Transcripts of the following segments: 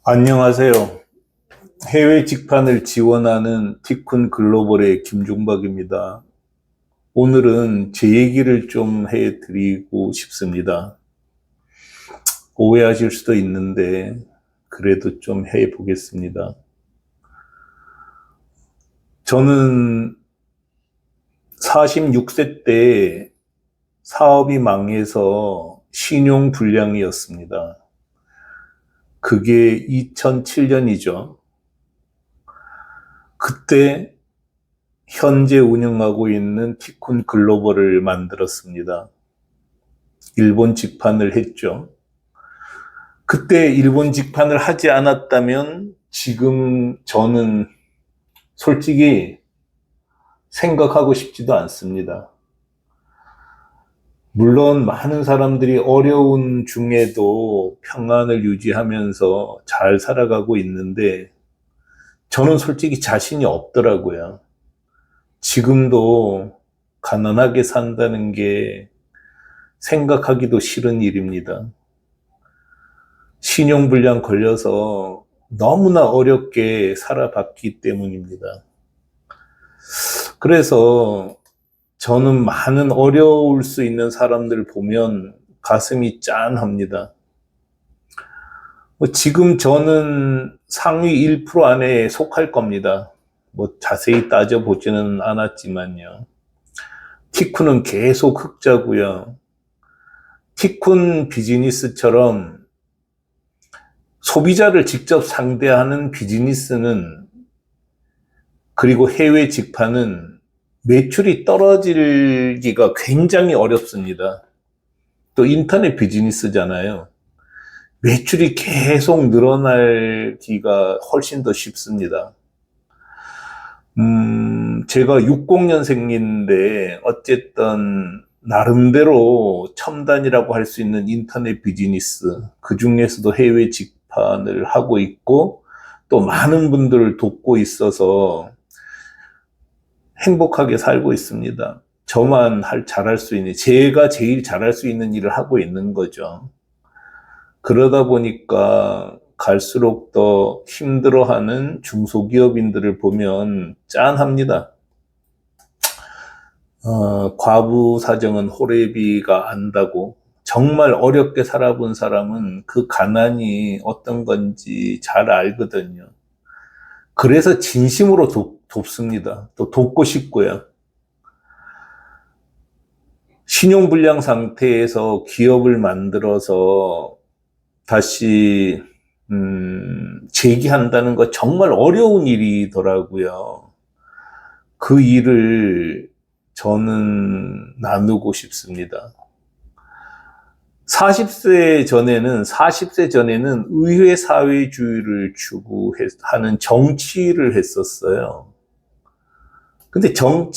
안녕하세요. 해외 직판을 지원하는 티쿤 글로벌의 김종박입니다. 오늘은 제 얘기를 좀 해드리고 싶습니다. 오해하실 수도 있는데 그래도 좀 해보겠습니다. 저는 46세 때 사업이 망해서 신용불량이었습니다. 그게 2007년이죠. 그때 현재 운영하고 있는 티쿤 글로벌을 만들었습니다. 일본 직판을 했죠. 그때 일본 직판을 하지 않았다면 지금 저는 솔직히 생각하고 싶지도 않습니다. 물론 많은 사람들이 어려운 중에도 평안을 유지하면서 잘 살아가고 있는데 저는 솔직히 자신이 없더라고요. 지금도 가난하게 산다는 게 생각하기도 싫은 일입니다. 신용불량 걸려서 너무나 어렵게 살아봤기 때문입니다. 그래서 저는 많은 어려울 수 있는 사람들 보면 가슴이 짠합니다. 지금 저는 상위 1% 안에 속할 겁니다. 자세히 따져보지는 않았지만요. 티쿤은 계속 흑자고요. 티쿤 비즈니스처럼 소비자를 직접 상대하는 비즈니스는 그리고 해외 직판은 매출이 떨어지기가 굉장히 어렵습니다. 또 인터넷 비즈니스잖아요. 매출이 계속 늘어나기가 훨씬 더 쉽습니다. 제가 60년생인데 어쨌든 나름대로 첨단이라고 할 수 있는 인터넷 비즈니스, 그 중에서도 해외 직판을 하고 있고 또 많은 분들을 돕고 있어서 행복하게 살고 있습니다. 저만 잘할 수 있는, 제가 제일 잘할 수 있는 일을 하고 있는 거죠. 그러다 보니까 갈수록 더 힘들어하는 중소기업인들을 보면 짠합니다. 과부 사정은 호래비가 안다고. 정말 어렵게 살아본 사람은 그 가난이 어떤 건지 잘 알거든요. 그래서 진심으로 돕습니다. 또 돕고 싶고요. 신용불량 상태에서 기업을 만들어서 다시 재기한다는 거 정말 어려운 일이더라고요. 그 일을 저는 나누고 싶습니다. 40세 전에는 의회 사회주의를 추구하는 정치를 했었어요. 근데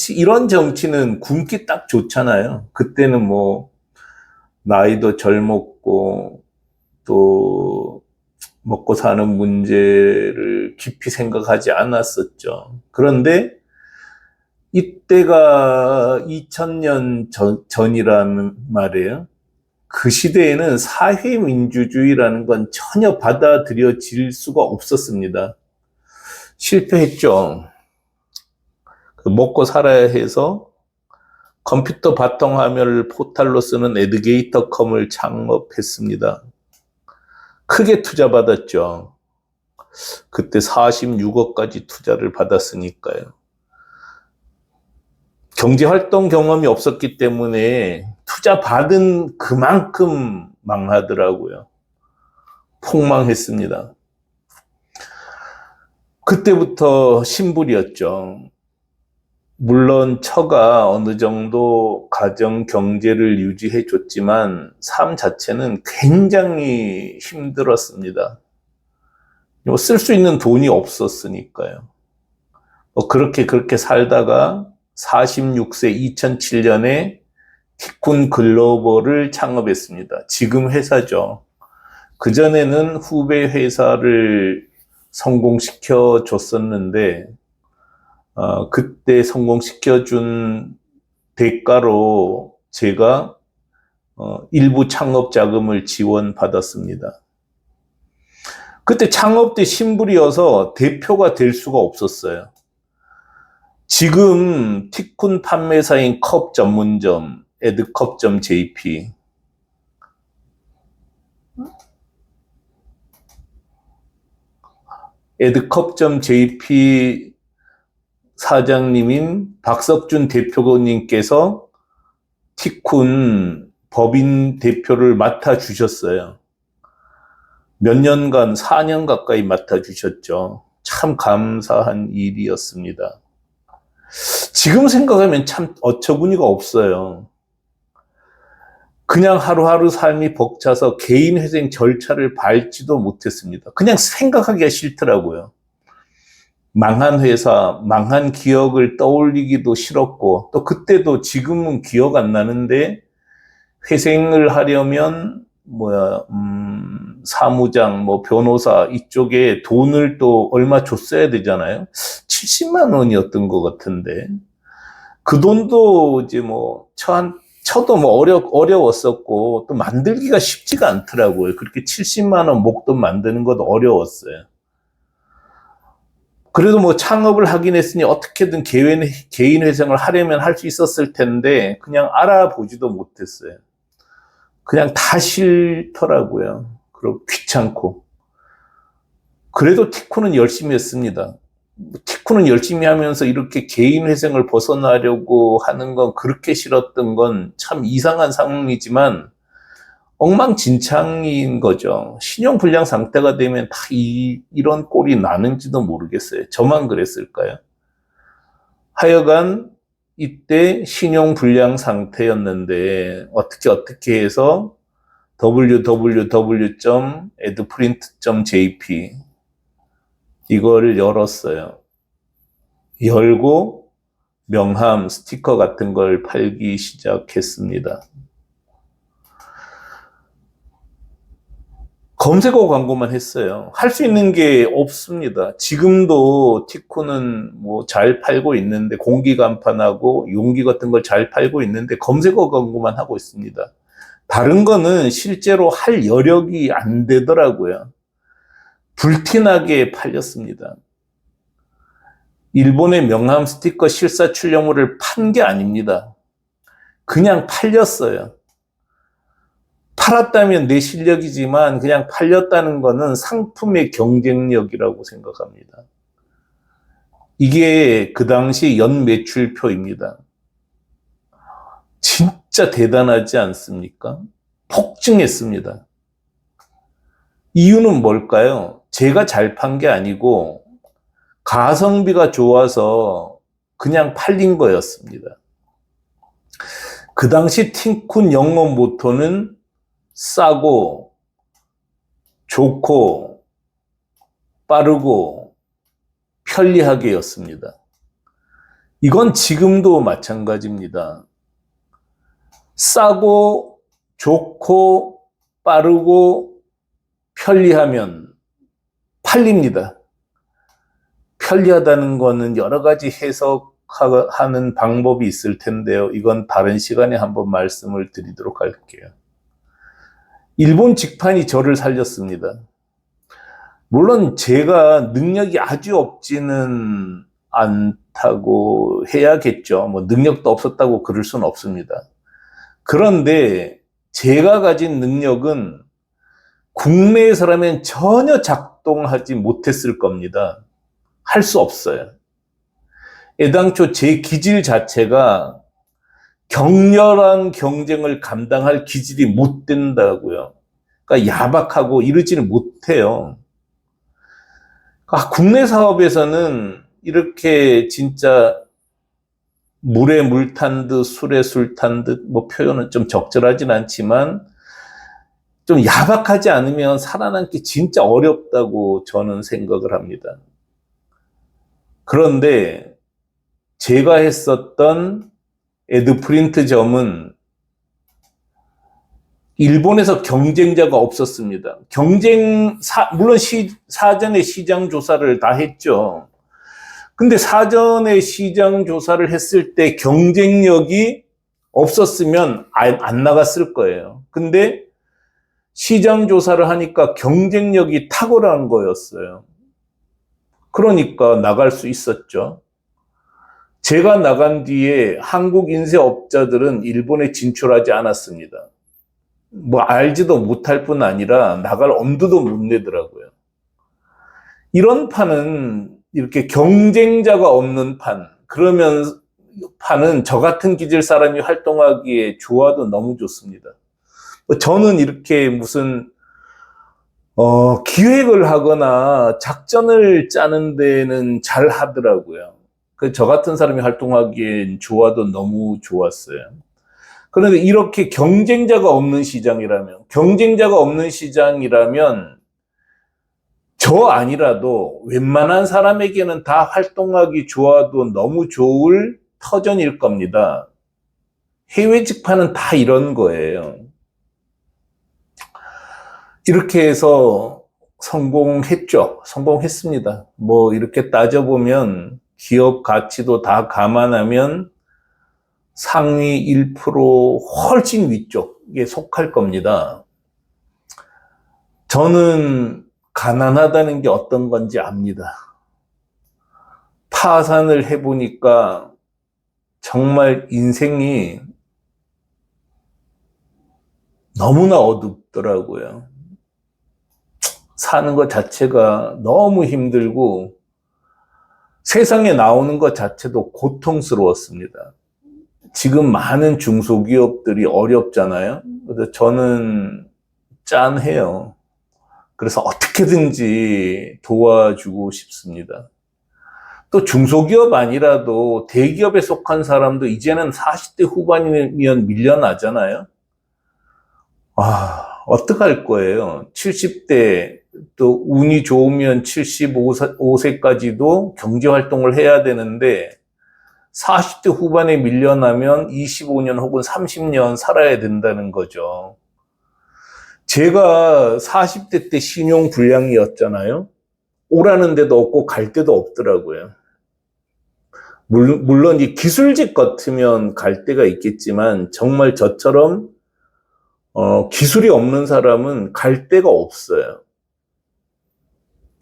이런 정치는 굶기 딱 좋잖아요. 그때는 나이도 젊었고, 또, 먹고 사는 문제를 깊이 생각하지 않았었죠. 그런데, 이때가 2000년 전이라는 말이에요. 그 시대에는 사회민주주의라는 건 전혀 받아들여질 수가 없었습니다. 실패했죠. 먹고 살아야 해서 컴퓨터 바탕화면을 포탈로 쓰는 에듀게이터컴을 창업했습니다. 크게 투자받았죠. 그때 46억까지 투자를 받았으니까요. 경제활동 경험이 없었기 때문에 투자 받은 그만큼 망하더라고요. 폭망했습니다. 그때부터 신불이었죠. 물론 처가 어느 정도 가정 경제를 유지해 줬지만 삶 자체는 굉장히 힘들었습니다. 쓸 수 있는 돈이 없었으니까요. 그렇게 살다가 46세 2007년에 티쿤 글로벌을 창업했습니다. 지금 회사죠. 그전에는 후배 회사를 성공시켜 줬었는데 그때 성공시켜준 대가로 제가 일부 창업 자금을 지원받았습니다. 그때 창업 때 신불이어서 대표가 될 수가 없었어요. 지금 티쿤 판매사인 컵 전문점, 에드컵.jp. 에드컵.jp 사장님인 박석준 대표님께서 티쿤 법인 대표를 맡아주셨어요. 몇 년간, 4년 가까이 맡아주셨죠. 참 감사한 일이었습니다. 지금 생각하면 참 어처구니가 없어요. 그냥 하루하루 삶이 벅차서 개인회생 절차를 밟지도 못했습니다. 그냥 생각하기가 싫더라고요. 망한 회사, 망한 기억을 떠올리기도 싫었고, 또 그때도 지금은 기억 안 나는데, 회생을 하려면, 사무장, 변호사, 이쪽에 돈을 또 얼마 줬어야 되잖아요. 70만 원이었던 것 같은데. 그 돈도 이제 쳐도 어려웠었고, 또 만들기가 쉽지가 않더라고요. 그렇게 70만 원 목돈 만드는 것도 어려웠어요. 그래도 창업을 하긴 했으니 어떻게든 개인 회생을 하려면 할 수 있었을 텐데, 그냥 알아보지도 못했어요. 그냥 다 싫더라고요. 그리고 귀찮고. 그래도 티쿤은 열심히 했습니다. 티쿤은 열심히 하면서 이렇게 개인 회생을 벗어나려고 하는 건 그렇게 싫었던 건 참 이상한 상황이지만 엉망진창인 거죠. 신용불량 상태가 되면 다 이런 꼴이 나는지도 모르겠어요. 저만 그랬을까요? 하여간 이때 신용불량 상태였는데 어떻게 해서 www.edprint.jp 이거를 열었어요. 열고 명함, 스티커 같은 걸 팔기 시작했습니다. 검색어 광고만 했어요. 할 수 있는 게 없습니다. 지금도 티쿤은 잘 팔고 있는데, 공기 간판하고 용기 같은 걸 잘 팔고 있는데 검색어 광고만 하고 있습니다. 다른 거는 실제로 할 여력이 안 되더라고요. 불티나게 팔렸습니다. 일본의 명함, 스티커, 실사 출력물을 판 게 아닙니다. 그냥 팔렸어요. 팔았다면 내 실력이지만 그냥 팔렸다는 거는 상품의 경쟁력이라고 생각합니다. 이게 그 당시 연 매출표입니다. 진짜 대단하지 않습니까? 폭증했습니다. 이유는 뭘까요? 제가 잘 판 게 아니고 가성비가 좋아서 그냥 팔린 거였습니다. 그 당시 티쿤 영어 모토는 싸고 좋고 빠르고 편리하게였습니다. 이건 지금도 마찬가지입니다. 싸고 좋고 빠르고 편리하면 팔립니다. 편리하다는 거는 여러 가지 해석하는 방법이 있을 텐데요. 이건 다른 시간에 한번 말씀을 드리도록 할게요. 일본 직판이 저를 살렸습니다. 물론 제가 능력이 아주 없지는 않다고 해야겠죠. 능력도 없었다고 그럴 수는 없습니다. 그런데 제가 가진 능력은 국내에서라면 전혀 작동하지 못했을 겁니다. 할 수 없어요. 애당초 제 기질 자체가 격렬한 경쟁을 감당할 기질이 못 된다고요. 그러니까 야박하고 이러지는 못해요. 국내 사업에서는 이렇게 진짜 물에 물 탄 듯 술에 술 탄 듯, 표현은 좀 적절하진 않지만 좀 야박하지 않으면 살아남기 진짜 어렵다고 저는 생각을 합니다. 그런데 제가 했었던 에드프린트점은 일본에서 경쟁자가 없었습니다. 물론 사전에 시장 조사를 다 했죠. 근데 사전에 시장 조사를 했을 때 경쟁력이 없었으면 안 나갔을 거예요. 근데 시장 조사를 하니까 경쟁력이 탁월한 거였어요. 그러니까 나갈 수 있었죠. 제가 나간 뒤에 한국 인쇄업자들은 일본에 진출하지 않았습니다. 뭐 알지도 못할 뿐 아니라 나갈 엄두도 못 내더라고요. 이런 판은 이렇게 경쟁자가 없는 판, 그러면 판은 저 같은 기질 사람이 활동하기에 좋아도 너무 좋습니다. 저는 이렇게 무슨 기획을 하거나 작전을 짜는 데는 잘 하더라고요. 저 같은 사람이 활동하기엔 좋아도 너무 좋았어요. 그런데 이렇게 경쟁자가 없는 시장이라면 저 아니라도 웬만한 사람에게는 다 활동하기 좋아도 너무 좋을 터전일 겁니다. 해외 직판은 다 이런 거예요. 이렇게 해서 성공했습니다. 뭐 이렇게 따져보면 기업 가치도 다 감안하면 상위 1% 훨씬 위쪽에 속할 겁니다. 저는 가난하다는 게 어떤 건지 압니다. 파산을 해보니까 정말 인생이 너무나 어둡더라고요. 사는 것 자체가 너무 힘들고 세상에 나오는 것 자체도 고통스러웠습니다. 지금 많은 중소기업들이 어렵잖아요. 그래서 저는 짠해요. 그래서 어떻게든지 도와주고 싶습니다. 또 중소기업 아니라도 대기업에 속한 사람도 이제는 40대 후반이면 밀려나잖아요. 어떡할 거예요? 70대, 또 운이 좋으면 75세까지도 경제활동을 해야 되는데 40대 후반에 밀려나면 25년 혹은 30년 살아야 된다는 거죠. 제가 40대 때 신용불량이었잖아요. 오라는 데도 없고 갈 데도 없더라고요. 물론 이 기술직 같으면 갈 데가 있겠지만 정말 저처럼 기술이 없는 사람은 갈 데가 없어요.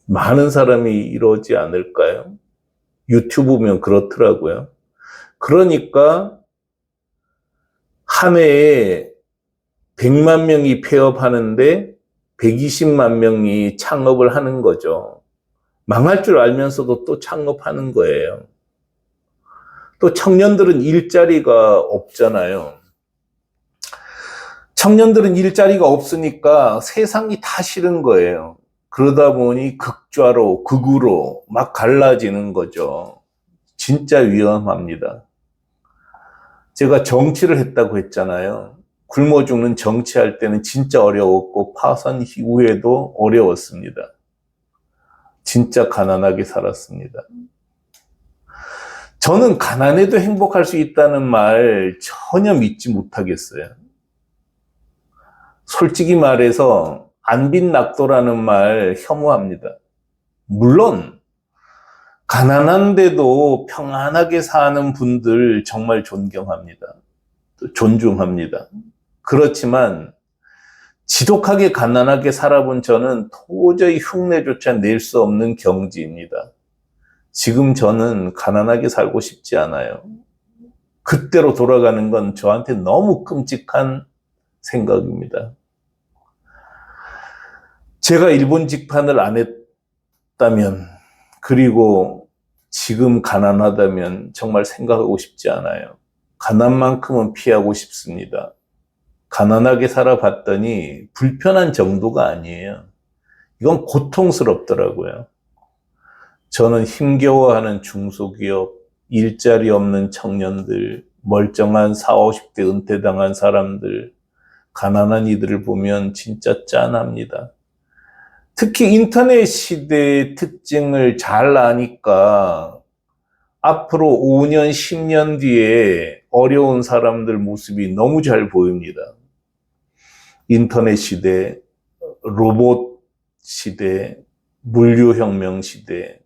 많은 사람이 이러지 않을까요? 유튜브 보면 그렇더라고요. 그러니까 한 해에 100만 명이 폐업하는데 120만 명이 창업을 하는 거죠. 망할 줄 알면서도 또 창업하는 거예요. 또 청년들은 일자리가 없잖아요. 청년들은 일자리가 없으니까 세상이 다 싫은 거예요. 그러다 보니 극으로 막 갈라지는 거죠. 진짜 위험합니다. 제가 정치를 했다고 했잖아요. 굶어 죽는 정치할 때는 진짜 어려웠고 파산 이후에도 어려웠습니다. 진짜 가난하게 살았습니다. 저는 가난해도 행복할 수 있다는 말 전혀 믿지 못하겠어요. 솔직히 말해서 안빈낙도라는 말 혐오합니다. 물론 가난한데도 평안하게 사는 분들 정말 존경합니다. 존중합니다. 그렇지만 지독하게 가난하게 살아본 저는 도저히 흉내조차 낼 수 없는 경지입니다. 지금 저는 가난하게 살고 싶지 않아요. 그때로 돌아가는 건 저한테 너무 끔찍한 생각입니다. 제가 일본 직판을 안 했다면, 그리고 지금 가난하다면 정말 생각하고 싶지 않아요. 가난만큼은 피하고 싶습니다. 가난하게 살아봤더니 불편한 정도가 아니에요. 이건 고통스럽더라고요. 저는 힘겨워하는 중소기업, 일자리 없는 청년들, 멀쩡한 40, 50대 은퇴당한 사람들, 가난한 이들을 보면 진짜 짠합니다. 특히 인터넷 시대의 특징을 잘 아니까 앞으로 5년, 10년 뒤에 어려운 사람들 모습이 너무 잘 보입니다. 인터넷 시대, 로봇 시대, 물류혁명 시대,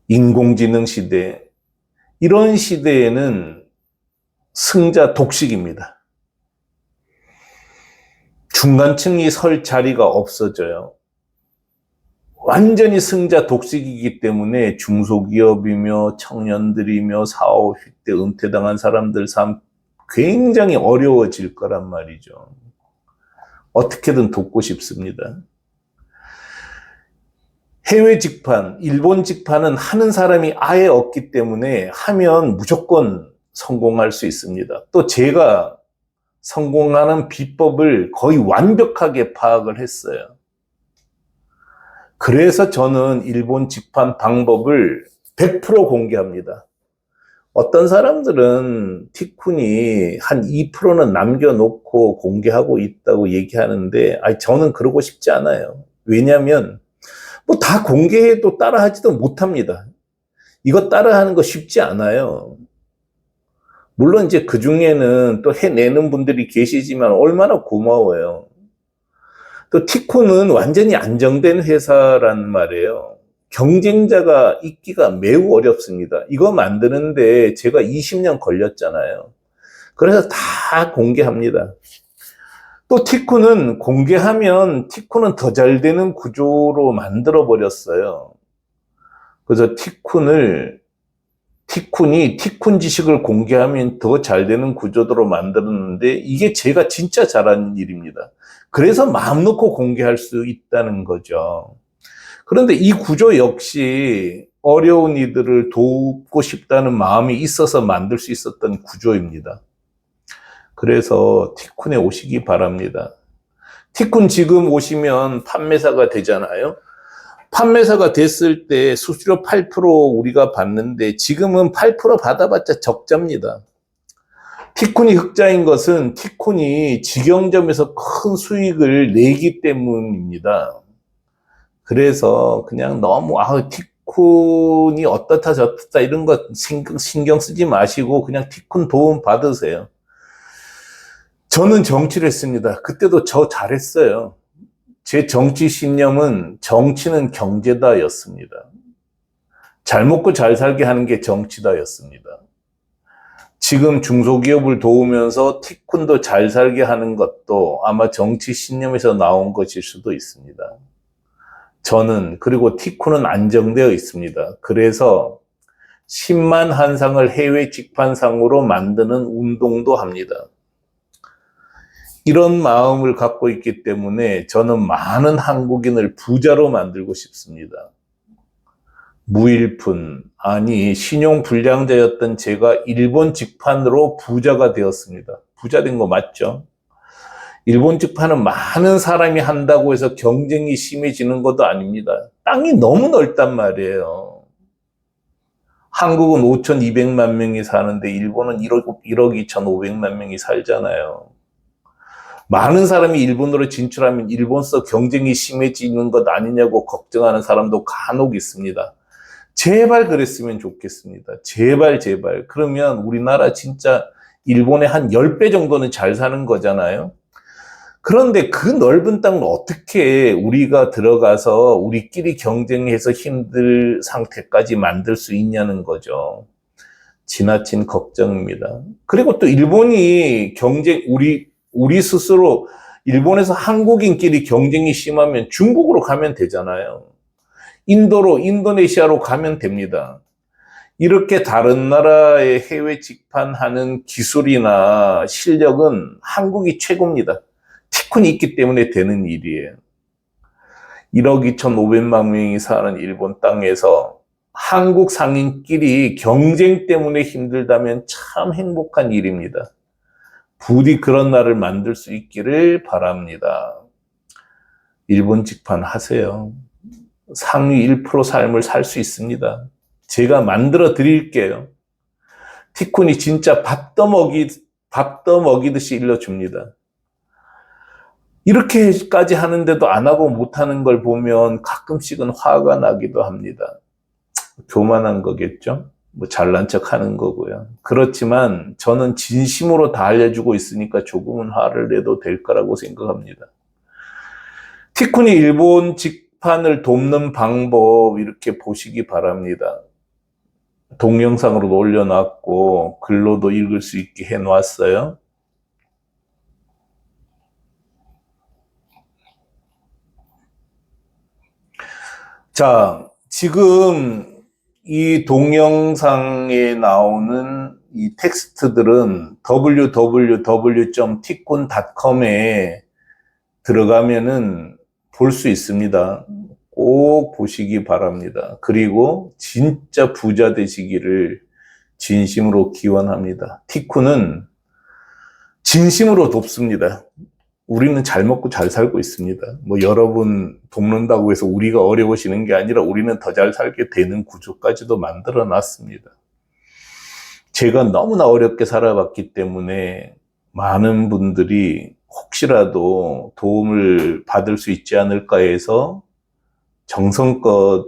인공지능 시대, 이런 시대에는 승자 독식입니다. 중간층이 설 자리가 없어져요. 완전히 승자 독식이기 때문에 중소기업이며 청년들이며 4, 50대 은퇴당한 사람들 삶 굉장히 어려워질 거란 말이죠. 어떻게든 돕고 싶습니다. 해외 직판, 일본 직판은 하는 사람이 아예 없기 때문에 하면 무조건 성공할 수 있습니다. 또 제가 성공하는 비법을 거의 완벽하게 파악을 했어요. 그래서 저는 일본 직판 방법을 100% 공개합니다. 어떤 사람들은 티쿤이 한 2%는 남겨놓고 공개하고 있다고 얘기하는데, 저는 그러고 싶지 않아요. 왜냐하면 뭐 다 공개해도 따라하지도 못합니다. 이거 따라하는 거 쉽지 않아요. 물론 이제 그 중에는 또 해내는 분들이 계시지만 얼마나 고마워요. 또 티코는 완전히 안정된 회사란 말이에요. 경쟁자가 있기가 매우 어렵습니다. 이거 만드는데 제가 20년 걸렸잖아요. 그래서 다 공개합니다. 또 티코는 공개하면 티코는 더 잘 되는 구조로 만들어 버렸어요. 그래서 티쿤이 티쿤 지식을 공개하면 더 잘 되는 구조로 만들었는데 이게 제가 진짜 잘하는 일입니다. 그래서 마음 놓고 공개할 수 있다는 거죠. 그런데 이 구조 역시 어려운 이들을 돕고 싶다는 마음이 있어서 만들 수 있었던 구조입니다. 그래서 티쿤에 오시기 바랍니다. 티쿤 지금 오시면 판매사가 되잖아요. 판매사가 됐을 때 수수료 8% 우리가 받는데 지금은 8% 받아봤자 적자입니다. 티쿤이 흑자인 것은 티쿤이 직영점에서 큰 수익을 내기 때문입니다. 그래서 그냥 너무 티쿤이 어떻다 저떻다 이런 거 신경 쓰지 마시고 그냥 티쿤 도움 받으세요. 저는 정치를 했습니다. 그때도 저 잘했어요. 제 정치 신념은 정치는 경제다였습니다. 잘 먹고 잘 살게 하는 게 정치다였습니다. 지금 중소기업을 도우면서 티쿤도 잘 살게 하는 것도 아마 정치 신념에서 나온 것일 수도 있습니다. 그리고 티쿤은 안정되어 있습니다. 그래서 10만 한상을 해외 직판상으로 만드는 운동도 합니다. 이런 마음을 갖고 있기 때문에 저는 많은 한국인을 부자로 만들고 싶습니다. 무일푼, 신용불량자였던 제가 일본 직판으로 부자가 되었습니다. 부자 된 거 맞죠? 일본 직판은 많은 사람이 한다고 해서 경쟁이 심해지는 것도 아닙니다. 땅이 너무 넓단 말이에요. 한국은 5,200만 명이 사는데 일본은 1억 2,500만 명이 살잖아요. 많은 사람이 일본으로 진출하면 일본서 경쟁이 심해지는 것 아니냐고 걱정하는 사람도 간혹 있습니다. 제발 그랬으면 좋겠습니다. 제발. 그러면 우리나라 진짜 일본의 한 10배 정도는 잘 사는 거잖아요. 그런데 그 넓은 땅을 어떻게 우리가 들어가서 우리끼리 경쟁해서 힘들 상태까지 만들 수 있냐는 거죠. 지나친 걱정입니다. 그리고 또 일본이 우리 스스로 일본에서 한국인끼리 경쟁이 심하면 중국으로 가면 되잖아요. 인도네시아로 가면 됩니다. 이렇게 다른 나라의 해외 직판하는 기술이나 실력은 한국이 최고입니다. 티쿤이 있기 때문에 되는 일이에요. 1억 2,500만 명이 사는 일본 땅에서 한국 상인끼리 경쟁 때문에 힘들다면 참 행복한 일입니다. 부디 그런 날을 만들 수 있기를 바랍니다. 일본 직판 하세요. 상위 1% 삶을 살 수 있습니다. 제가 만들어 드릴게요. 티쿤이 진짜 밥 떠먹이듯이 일러줍니다. 이렇게까지 하는데도 안 하고 못하는 걸 보면 가끔씩은 화가 나기도 합니다. 교만한 거겠죠? 잘난 척 하는 거고요. 그렇지만 저는 진심으로 다 알려주고 있으니까 조금은 화를 내도 될 거라고 생각합니다. 티쿤이 일본 직판을 돕는 방법 이렇게 보시기 바랍니다. 동영상으로도 올려놨고 글로도 읽을 수 있게 해놨어요. 자, 지금 이 동영상에 나오는 이 텍스트들은 www.tikkun.com에 들어가면은 볼 수 있습니다. 꼭 보시기 바랍니다. 그리고 진짜 부자 되시기를 진심으로 기원합니다. 티쿤은 진심으로 돕습니다. 우리는 잘 먹고 잘 살고 있습니다. 뭐 여러분 돕는다고 해서 우리가 어려워지는 게 아니라 우리는 더 잘 살게 되는 구조까지도 만들어 놨습니다. 제가 너무나 어렵게 살아봤기 때문에 많은 분들이 혹시라도 도움을 받을 수 있지 않을까 해서 정성껏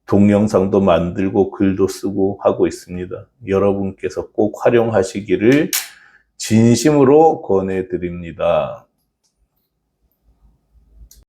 동영상도 만들고 글도 쓰고 하고 있습니다. 여러분께서 꼭 활용하시기를 진심으로 권해드립니다.